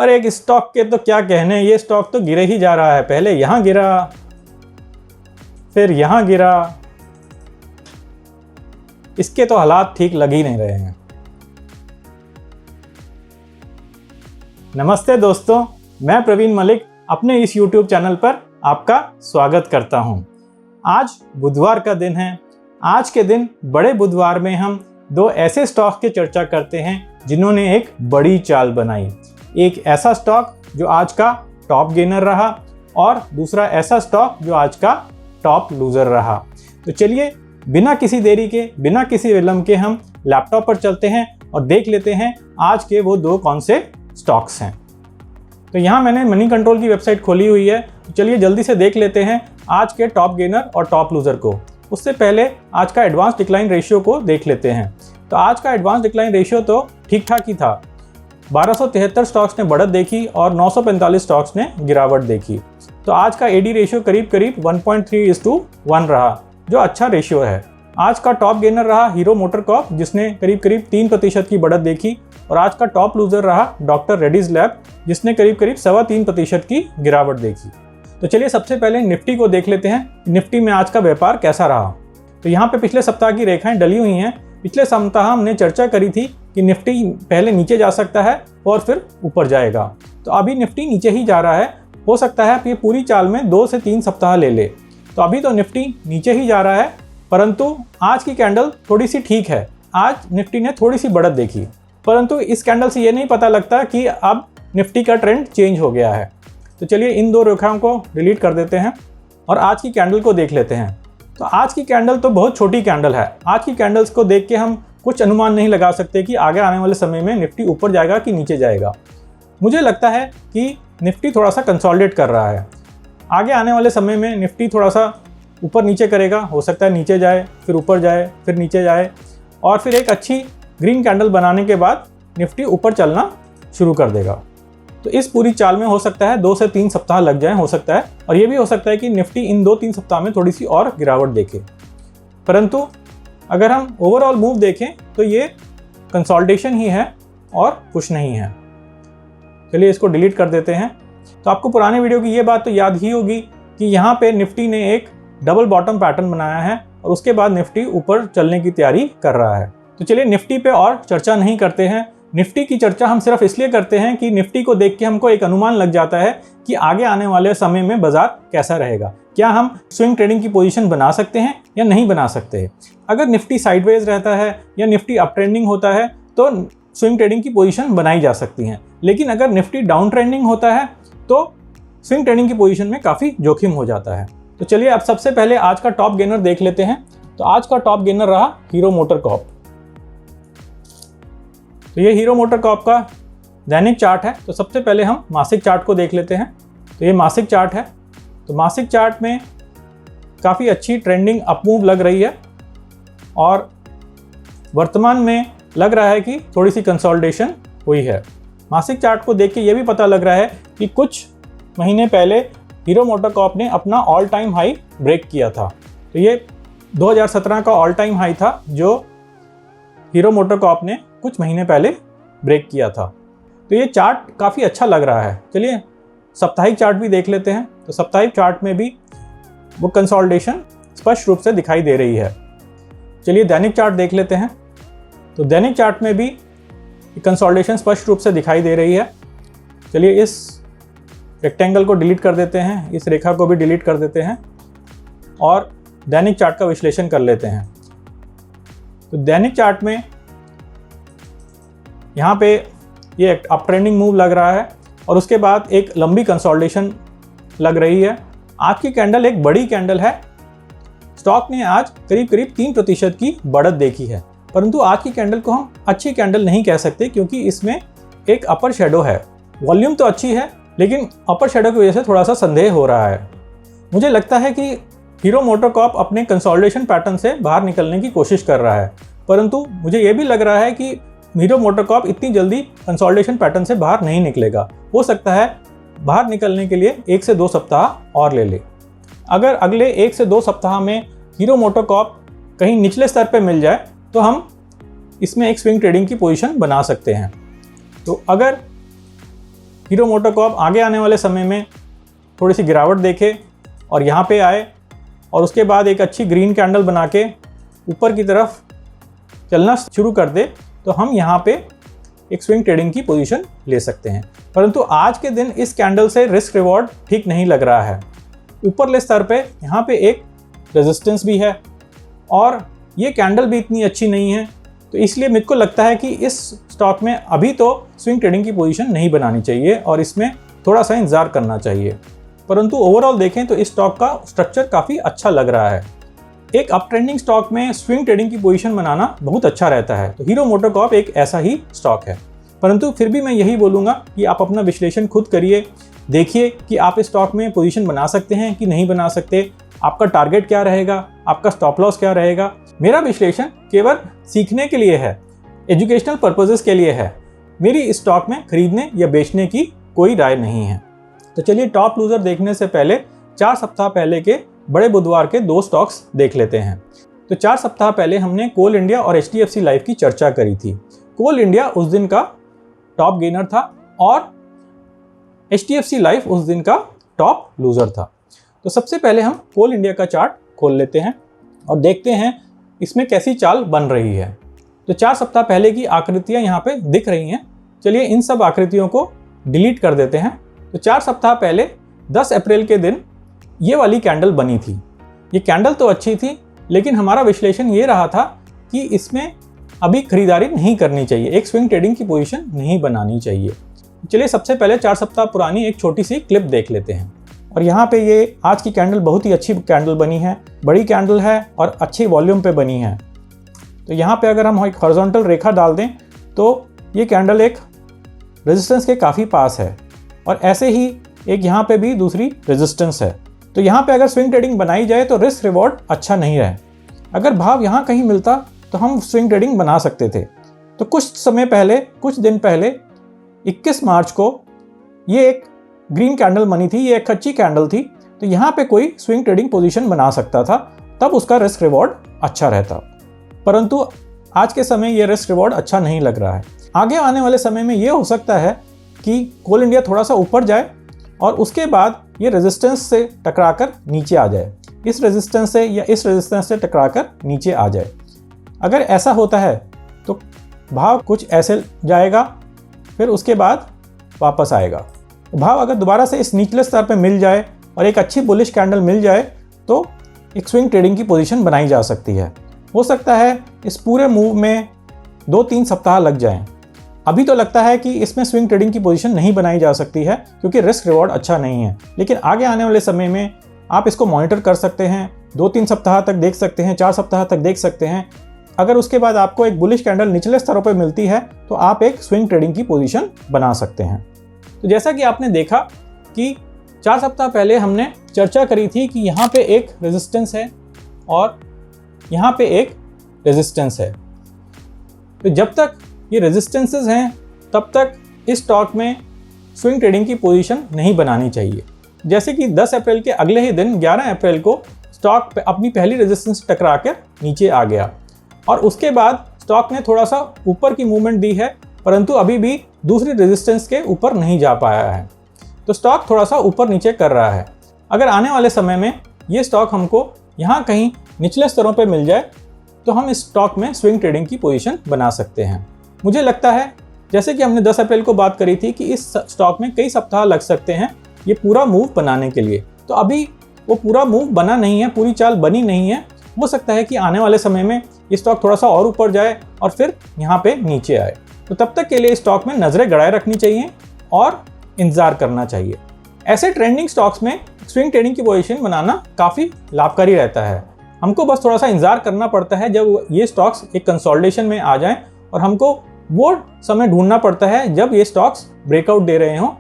और एक स्टॉक के तो क्या कहने, ये स्टॉक तो गिरे ही जा रहा है। पहले यहाँ गिरा, फिर यहाँ गिरा, इसके तो हालात ठीक लग ही नहीं रहे हैं। नमस्ते दोस्तों, मैं प्रवीण मलिक अपने इस YouTube चैनल पर आपका स्वागत करता हूं। आज बुधवार का दिन है। आज के दिन बड़े बुधवार में हम दो ऐसे स्टॉक की चर्चा करते हैं जिन्होंने एक बड़ी चाल बनाई। एक ऐसा स्टॉक जो आज का टॉप गेनर रहा और दूसरा ऐसा स्टॉक जो आज का टॉप लूजर रहा। तो चलिए बिना किसी देरी के, बिना किसी विलंब के हम लैपटॉप पर चलते हैं और देख लेते हैं आज के वो दो कौन से स्टॉक्स हैं। तो यहाँ मैंने मनी कंट्रोल की वेबसाइट खोली हुई है। तो चलिए जल्दी से देख लेते हैं आज के टॉप गेनर और टॉप लूजर को। उससे पहले आज का एडवांस डिक्लाइन रेशियो को देख लेते हैं। तो आज का एडवांस डिक्लाइन रेशियो तो ठीक ठाक ही था। 1273 स्टॉक्स ने बढ़त देखी और 945 स्टॉक्स ने गिरावट देखी। तो आज का एडी रेशियो करीब करीब 1.3:1 रहा, जो अच्छा रेशियो है। आज का टॉप गेनर रहा हीरो मोटरकॉर्प, जिसने करीब करीब 3% की बढ़त देखी और आज का टॉप लूजर रहा डॉक्टर रेड्डीज लैब, जिसने करीब करीब 3.25% की गिरावट देखी। तो चलिए सबसे पहले निफ्टी को देख लेते हैं। निफ्टी में आज का व्यापार कैसा रहा। तो यहाँ पे पिछले सप्ताह की रेखाएं डली हुई हैं। पिछले सप्ताह हमने चर्चा करी थी कि निफ्टी पहले नीचे जा सकता है और फिर ऊपर जाएगा। तो अभी निफ्टी नीचे ही जा रहा है। हो सकता है कि पूरी चाल में 2 से 3 सप्ताह ले ले। तो अभी तो निफ्टी नीचे ही जा रहा है, परंतु आज की कैंडल थोड़ी सी ठीक है। आज निफ्टी ने थोड़ी सी बढ़त देखी, परंतु इस कैंडल से ये नहीं पता लगता कि अब निफ्टी का ट्रेंड चेंज हो गया है। तो चलिए इन दो रेखाओं को डिलीट कर देते हैं और आज की कैंडल को देख लेते हैं। तो आज की कैंडल तो बहुत छोटी कैंडल है। आज की कैंडल्स को देख के हम कुछ अनुमान नहीं लगा सकते कि आगे आने वाले समय में निफ्टी ऊपर जाएगा कि नीचे जाएगा। मुझे लगता है कि निफ्टी थोड़ा सा कंसोलिडेट कर रहा है। आगे आने वाले समय में निफ्टी थोड़ा सा ऊपर नीचे करेगा। हो सकता है नीचे जाए, फिर ऊपर जाए, फिर नीचे जाए और फिर एक अच्छी ग्रीन कैंडल बनाने के बाद निफ्टी ऊपर चलना शुरू कर देगा। तो इस पूरी चाल में हो सकता है 2 से 3 सप्ताह लग जाए, हो सकता है। और ये भी हो सकता है कि निफ्टी इन 2-3 सप्ताह में थोड़ी सी और गिरावट देखे। परंतु अगर हम ओवरऑल मूव देखें तो ये कंसोलिडेशन ही है और कुछ नहीं है। चलिए इसको डिलीट कर देते हैं। तो आपको पुराने वीडियो की ये बात तो याद ही होगी कि यहाँ पे निफ्टी ने एक डबल बॉटम पैटर्न बनाया है और उसके बाद निफ्टी ऊपर चलने की तैयारी कर रहा है। तो चलिए निफ्टी पे और चर्चा नहीं करते हैं। निफ्टी की चर्चा हम सिर्फ इसलिए करते हैं कि निफ्टी को देख के हमको एक अनुमान लग जाता है कि आगे आने वाले समय में बाजार कैसा रहेगा। क्या हम स्विंग ट्रेडिंग की पोजीशन बना सकते हैं या नहीं बना सकते हैं। अगर निफ्टी साइडवेज रहता है या निफ्टी अप ट्रेंडिंग होता है तो स्विंग ट्रेडिंग की पोजीशन बनाई जा सकती हैं। लेकिन अगर निफ्टी डाउन ट्रेंडिंग होता है तो स्विंग ट्रेडिंग की पोजीशन में काफ़ी जोखिम हो जाता है। तो चलिए अब सबसे पहले आज का टॉप गेनर देख लेते हैं। तो आज का टॉप गेनर रहा हीरो मोटरकॉर्प। तो ये हीरो मोटरकॉर्प का दैनिक चार्ट है। तो सबसे पहले हम मासिक चार्ट को देख लेते हैं। तो ये मासिक चार्ट है। तो मासिक चार्ट में काफ़ी अच्छी ट्रेंडिंग अपमूव लग रही है और वर्तमान में लग रहा है कि थोड़ी सी कंसोलिडेशन हुई है। मासिक चार्ट को देख के ये भी पता लग रहा है कि कुछ महीने पहले हीरो मोटरकॉर्प ने अपना ऑल टाइम हाई ब्रेक किया था। तो ये 2017 का ऑल टाइम हाई था जो हीरो मोटरकॉर्प ने कुछ महीने पहले ब्रेक किया था। तो ये चार्ट काफ़ी अच्छा लग रहा है। चलिए साप्ताहिक चार्ट भी देख लेते हैं। तो साप्ताहिक चार्ट में भी वो कंसोलिडेशन स्पष्ट रूप से दिखाई दे रही है। चलिए दैनिक चार्ट देख लेते हैं। तो दैनिक चार्ट में भी कंसोलिडेशन स्पष्ट रूप से दिखाई दे रही है। चलिए इस रेक्टेंगल को डिलीट कर देते हैं, इस रेखा को भी डिलीट कर देते हैं और दैनिक चार्ट का विश्लेषण कर लेते हैं। तो दैनिक चार्ट में यहाँ पे ये अप ट्रेंडिंग मूव लग रहा है और उसके बाद एक लंबी कंसोलिडेशन लग रही है। आज की कैंडल एक बड़ी कैंडल है। स्टॉक ने आज करीब करीब 3% की बढ़त देखी है, परंतु आज की कैंडल को हम अच्छी कैंडल नहीं कह सकते क्योंकि इसमें एक अपर शेडो है। वॉल्यूम तो अच्छी है लेकिन अपर शेडो की वजह से थोड़ा सा संदेह हो रहा है। मुझे लगता है कि हीरो मोटरकॉर्प अपने कंसोलिडेशन पैटर्न से बाहर निकलने की कोशिश कर रहा है, परंतु मुझे ये भी लग रहा है कि हीरो मोटरकॉर्प इतनी जल्दी कंसोलिडेशन पैटर्न से बाहर नहीं निकलेगा। हो सकता है बाहर निकलने के लिए 1 से 2 सप्ताह और ले ले। अगर अगले 1 से 2 सप्ताह में हीरो मोटरकॉर्प कहीं निचले स्तर पर मिल जाए तो हम इसमें एक स्विंग ट्रेडिंग की पोजीशन बना सकते हैं। तो अगर हीरो मोटोकॉर्प आगे आने वाले समय में थोड़ी सी गिरावट देखे और यहाँ पे आए और उसके बाद एक अच्छी ग्रीन कैंडल बना के ऊपर की तरफ चलना शुरू कर दे तो हम यहाँ पे एक स्विंग ट्रेडिंग की पोजीशन ले सकते हैं। परंतु आज के दिन इस कैंडल से रिस्क रिवॉर्ड ठीक नहीं लग रहा है। ऊपरले स्तर पे यहाँ पे एक रेजिस्टेंस भी है और ये कैंडल भी इतनी अच्छी नहीं है, तो इसलिए मुझको को लगता है कि इस स्टॉक में अभी तो स्विंग ट्रेडिंग की पोजीशन नहीं बनानी चाहिए और इसमें थोड़ा सा इंतजार करना चाहिए। परंतु ओवरऑल देखें तो इस स्टॉक का स्ट्रक्चर काफ़ी अच्छा लग रहा है। एक अप ट्रेंडिंग स्टॉक में स्विंग ट्रेडिंग की पोजीशन बनाना बहुत अच्छा रहता है, तो हीरो मोटोकॉर्प एक ऐसा ही स्टॉक है। परंतु फिर भी मैं यही बोलूँगा कि आप अपना विश्लेषण खुद करिए, देखिए कि आप इस स्टॉक में पोजीशन बना सकते हैं कि नहीं बना सकते, आपका टारगेट क्या रहेगा, आपका स्टॉप लॉस क्या रहेगा। मेरा विश्लेषण केवल सीखने के लिए है, एजुकेशनल पर्पसेस के लिए है। मेरी इस स्टॉक में खरीदने या बेचने की कोई राय नहीं है। तो चलिए टॉप लूजर देखने से पहले 4 सप्ताह पहले के बड़े बुधवार के 2 स्टॉक्स देख लेते हैं। तो 4 सप्ताह पहले हमने कोल इंडिया और HDFC लाइफ की चर्चा करी थी। कोल इंडिया उस दिन का टॉप गेनर था और HDFC लाइफ उस दिन का टॉप लूजर था। तो सबसे पहले हम कोल इंडिया का चार्ट खोल लेते हैं और देखते हैं इसमें कैसी चाल बन रही है। तो 4 सप्ताह पहले की आकृतियां यहाँ पे दिख रही हैं। चलिए इन सब आकृतियों को डिलीट कर देते हैं। तो 4 सप्ताह पहले 10 अप्रैल के दिन ये वाली कैंडल बनी थी। ये कैंडल तो अच्छी थी, लेकिन हमारा विश्लेषण ये रहा था कि इसमें अभी खरीदारी नहीं करनी चाहिए, एक स्विंग ट्रेडिंग की पोजीशन नहीं बनानी चाहिए। चलिए सबसे पहले 4 सप्ताह पुरानी एक छोटी सी क्लिप देख लेते हैं। और यहाँ पे ये आज की कैंडल बहुत ही अच्छी कैंडल बनी है, बड़ी कैंडल है और अच्छी वॉल्यूम पे बनी है। तो यहाँ पे अगर हम एक हॉरिजॉन्टल रेखा डाल दें तो ये कैंडल एक रेजिस्टेंस के काफ़ी पास है और ऐसे ही एक यहाँ पे भी दूसरी रेजिस्टेंस है। तो यहाँ पे अगर स्विंग ट्रेडिंग बनाई जाए तो रिस्क रिवॉर्ड अच्छा नहीं रहे। अगर भाव यहाँ कहीं मिलता तो हम स्विंग ट्रेडिंग बना सकते थे। तो कुछ दिन पहले 21 मार्च को ये एक ग्रीन कैंडल बनी थी, ये एक अच्छी कैंडल थी, तो यहाँ पे कोई स्विंग ट्रेडिंग पोजीशन बना सकता था, तब उसका रिस्क रिवॉर्ड अच्छा रहता। परंतु आज के समय ये रिस्क रिवॉर्ड अच्छा नहीं लग रहा है। आगे आने वाले समय में ये हो सकता है कि कोल इंडिया थोड़ा सा ऊपर जाए और उसके बाद ये रेजिस्टेंस से टकराकर नीचे आ जाए, इस रेजिस्टेंस से या इस रेजिस्टेंस से टकराकर नीचे आ जाए। अगर ऐसा होता है तो भाव कुछ ऐसे जाएगा, फिर उसके बाद वापस आएगा। भाव अगर दोबारा से इस निचले स्तर पर मिल जाए और एक अच्छी बुलिश कैंडल मिल जाए तो एक स्विंग ट्रेडिंग की पोजीशन बनाई जा सकती है। हो सकता है इस पूरे मूव में 2-3 सप्ताह लग जाएं। अभी तो लगता है कि इसमें स्विंग ट्रेडिंग की पोजीशन नहीं बनाई जा सकती है क्योंकि रिस्क रिवॉर्ड अच्छा नहीं है, लेकिन आगे आने वाले समय में आप इसको मॉनिटर कर सकते हैं। 2-3 सप्ताह तक देख सकते हैं, 4 सप्ताह तक देख सकते हैं। अगर उसके बाद आपको एक बुलिश कैंडल निचले स्तरों पर मिलती है तो आप एक स्विंग ट्रेडिंग की पोजीशन बना सकते हैं। तो जैसा कि आपने देखा कि 4 सप्ताह पहले हमने चर्चा करी थी कि यहाँ पे एक रेजिस्टेंस है और यहाँ पे एक रेजिस्टेंस है। तो जब तक ये रेजिस्टेंसेस हैं तब तक इस स्टॉक में स्विंग ट्रेडिंग की पोजीशन नहीं बनानी चाहिए। जैसे कि 10 अप्रैल के अगले ही दिन 11 अप्रैल को स्टॉक अपनी पहली रेजिस्टेंस टकरा कर नीचे आ गया और उसके बाद स्टॉक ने थोड़ा सा ऊपर की मूवमेंट दी है, परंतु अभी भी दूसरी रेजिस्टेंस के ऊपर नहीं जा पाया है। तो स्टॉक थोड़ा सा ऊपर नीचे कर रहा है। अगर आने वाले समय में ये स्टॉक हमको यहाँ कहीं निचले स्तरों पर मिल जाए तो हम इस स्टॉक में स्विंग ट्रेडिंग की पोजीशन बना सकते हैं। मुझे लगता है जैसे कि हमने 10 अप्रैल को बात करी थी कि इस स्टॉक में कई सप्ताह लग सकते हैं ये पूरा मूव बनाने के लिए। तो अभी वो पूरा मूव बना नहीं है, पूरी चाल बनी नहीं है। हो सकता है कि आने वाले समय में ये स्टॉक थोड़ा सा और ऊपर जाए और फिर यहाँ पे नीचे आए। तो तब तक के लिए स्टॉक में नज़रें गड़ाए रखनी चाहिए और इंतजार करना चाहिए। ऐसे ट्रेंडिंग स्टॉक्स में स्विंग ट्रेडिंग की पोजीशन बनाना काफ़ी लाभकारी रहता है। हमको बस थोड़ा सा इंतजार करना पड़ता है जब ये स्टॉक्स एक कंसोलिडेशन में आ जाएं और हमको वो समय ढूंढना पड़ता है जब ये स्टॉक्स ब्रेकआउट दे रहे हों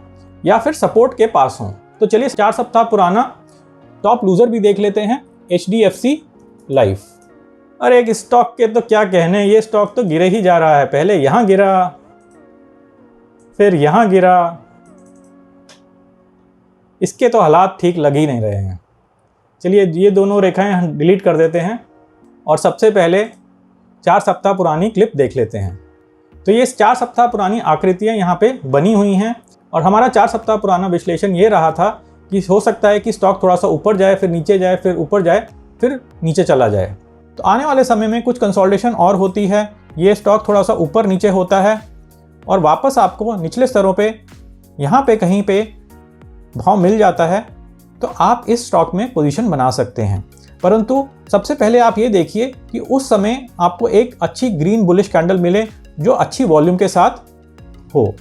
या फिर सपोर्ट के पास हों। तो चलिए 4 सप्ताह पुराना टॉप लूजर भी देख लेते हैं, HDFC लाइफ। अरे एक स्टॉक के तो क्या कहने, ये स्टॉक तो गिरे ही जा रहा है। पहले यहाँ गिरा, फिर यहाँ गिरा, इसके तो हालात ठीक लग ही नहीं रहे हैं। चलिए ये दोनों रेखाएं हम डिलीट कर देते हैं और सबसे पहले 4 सप्ताह पुरानी क्लिप देख लेते हैं। तो ये 4 सप्ताह पुरानी आकृतियाँ यहाँ पे बनी हुई हैं और हमारा 4 सप्ताह पुराना विश्लेषण ये रहा था कि हो सकता है कि स्टॉक थोड़ा सा ऊपर जाए, फिर नीचे जाए, फिर ऊपर जाए, फिर नीचे चला जाए। तो आने वाले समय में कुछ कंसोलिडेशन और होती है, ये स्टॉक थोड़ा सा ऊपर नीचे होता है और वापस आपको निचले स्तरों पे यहाँ पे कहीं पे भाव मिल जाता है, तो आप इस स्टॉक में पोजीशन बना सकते हैं। परंतु सबसे पहले आप ये देखिए कि उस समय आपको एक अच्छी ग्रीन बुलिश कैंडल मिले जो अच्छी वॉल्यूम के साथ हो।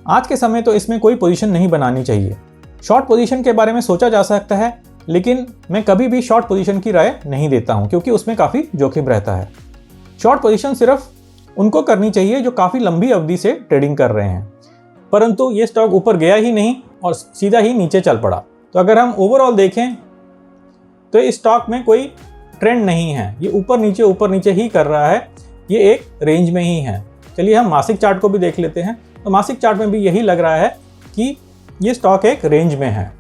आज के समय तो इसमें कोई पोजीशन नहीं बनानी चाहिए। शॉर्ट पोजीशन के बारे में सोचा जा सकता है, लेकिन मैं कभी भी शॉर्ट पोजीशन की राय नहीं देता हूं क्योंकि उसमें काफ़ी जोखिम रहता है। शॉर्ट पोजीशन सिर्फ उनको करनी चाहिए जो काफ़ी लंबी अवधि से ट्रेडिंग कर रहे हैं। परंतु ये स्टॉक ऊपर गया ही नहीं और सीधा ही नीचे चल पड़ा। तो अगर हम ओवरऑल देखें तो इस स्टॉक में कोई ट्रेंड नहीं है, ये ऊपर नीचे ही कर रहा है, ये एक रेंज में ही है। चलिए हम मासिक चार्ट को भी देख लेते हैं। तो मासिक चार्ट में भी यही लग रहा है कि ये स्टॉक एक रेंज में है।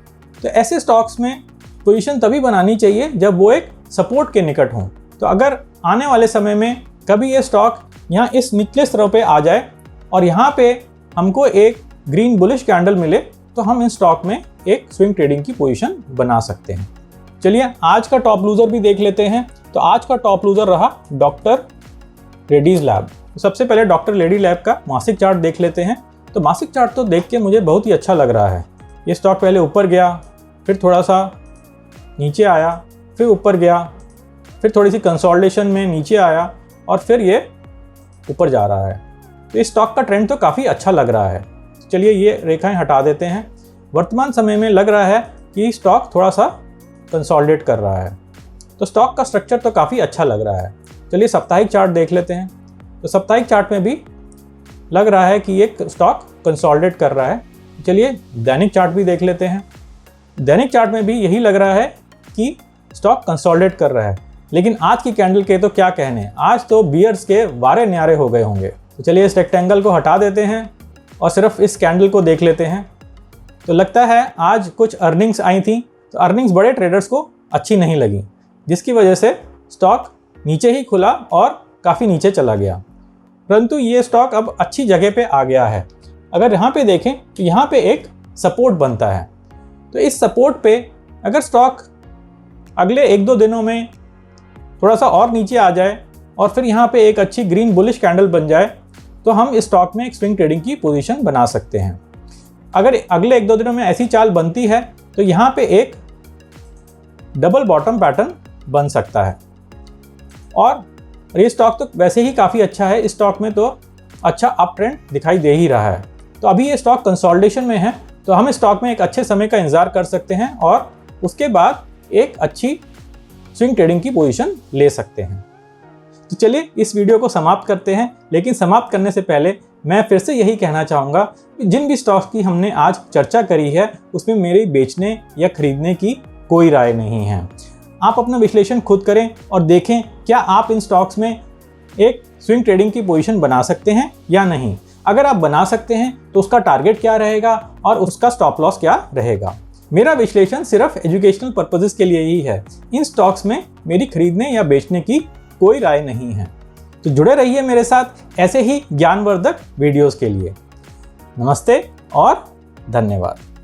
तो ऐसे स्टॉक्स में पोजीशन तभी बनानी चाहिए जब वो एक सपोर्ट के निकट हों। तो अगर आने वाले समय में कभी ये स्टॉक यहाँ इस निचले स्तरों पे आ जाए और यहाँ पे हमको एक ग्रीन बुलिश कैंडल मिले, तो हम इस स्टॉक में एक स्विंग ट्रेडिंग की पोजीशन बना सकते हैं। चलिए आज का टॉप लूजर भी देख लेते हैं। तो आज का टॉप लूजर रहा डॉक्टर रेड्डीज लैब। तो सबसे पहले डॉक्टर रेड्डी लैब का मासिक चार्ट देख लेते हैं। तो मासिक चार्ट तो देख के मुझे बहुत ही अच्छा लग रहा है। ये स्टॉक पहले ऊपर गया, फिर थोड़ा सा नीचे आया, फिर ऊपर गया, फिर थोड़ी सी कंसोलिडेशन में नीचे आया और फिर ये ऊपर जा रहा है। तो इस स्टॉक का ट्रेंड तो काफ़ी अच्छा लग रहा है। चलिए ये रेखाएं हटा देते हैं। वर्तमान समय में लग रहा है कि स्टॉक थोड़ा सा कंसोलिडेट कर रहा है। तो स्टॉक का स्ट्रक्चर तो काफ़ी अच्छा लग रहा है। चलिए साप्ताहिक चार्ट देख लेते हैं। तो साप्ताहिक चार्ट में भी लग रहा है कि ये स्टॉक कंसोलिडेट कर रहा है। चलिए दैनिक चार्ट भी देख लेते हैं। दैनिक चार्ट में भी यही लग रहा है कि स्टॉक कंसोलिडेट कर रहा है। लेकिन आज की कैंडल के तो क्या कहने, आज तो बियर्स के वारे न्यारे हो गए होंगे। तो चलिए इस रेक्टेंगल को हटा देते हैं और सिर्फ इस कैंडल को देख लेते हैं। तो लगता है आज कुछ अर्निंग्स आई थी, तो अर्निंग्स बड़े ट्रेडर्स को अच्छी नहीं लगी, जिसकी वजह से स्टॉक नीचे ही खुला और काफ़ी नीचे चला गया। परंतु ये स्टॉक अब अच्छी जगह पे आ गया है। अगर यहाँ पे देखें तो यहाँ पे एक सपोर्ट बनता है। तो इस सपोर्ट पे अगर स्टॉक अगले 1-2 दिनों में थोड़ा सा और नीचे आ जाए और फिर यहाँ पे एक अच्छी ग्रीन बुलिश कैंडल बन जाए, तो हम इस स्टॉक में एक स्विंग ट्रेडिंग की पोजीशन बना सकते हैं। अगर अगले 1-2 दिनों में ऐसी चाल बनती है तो यहाँ पे एक डबल बॉटम पैटर्न बन सकता है। और ये स्टॉक तो वैसे ही काफ़ी अच्छा है, इस स्टॉक में तो अच्छा अप ट्रेंड दिखाई दे ही रहा है। तो अभी ये स्टॉक कंसोलिडेशन में है, तो हम इस स्टॉक में एक अच्छे समय का इंतजार कर सकते हैं और उसके बाद एक अच्छी स्विंग ट्रेडिंग की पोजीशन ले सकते हैं। तो चलिए इस वीडियो को समाप्त करते हैं, लेकिन समाप्त करने से पहले मैं फिर से यही कहना चाहूँगा कि जिन भी स्टॉक्स की हमने आज चर्चा करी है उसमें मेरी बेचने या खरीदने की कोई राय नहीं है। आप अपना विश्लेषण खुद करें और देखें क्या आप इन स्टॉक्स में एक स्विंग ट्रेडिंग की पोजीशन बना सकते हैं या नहीं। अगर आप बना सकते हैं तो उसका टारगेट क्या रहेगा और उसका स्टॉप लॉस क्या रहेगा। मेरा विश्लेषण सिर्फ एजुकेशनल पर्पसेस के लिए ही है। इन स्टॉक्स में मेरी खरीदने या बेचने की कोई राय नहीं है। तो जुड़े रहिए मेरे साथ ऐसे ही ज्ञानवर्धक वीडियोस के लिए। नमस्ते और धन्यवाद।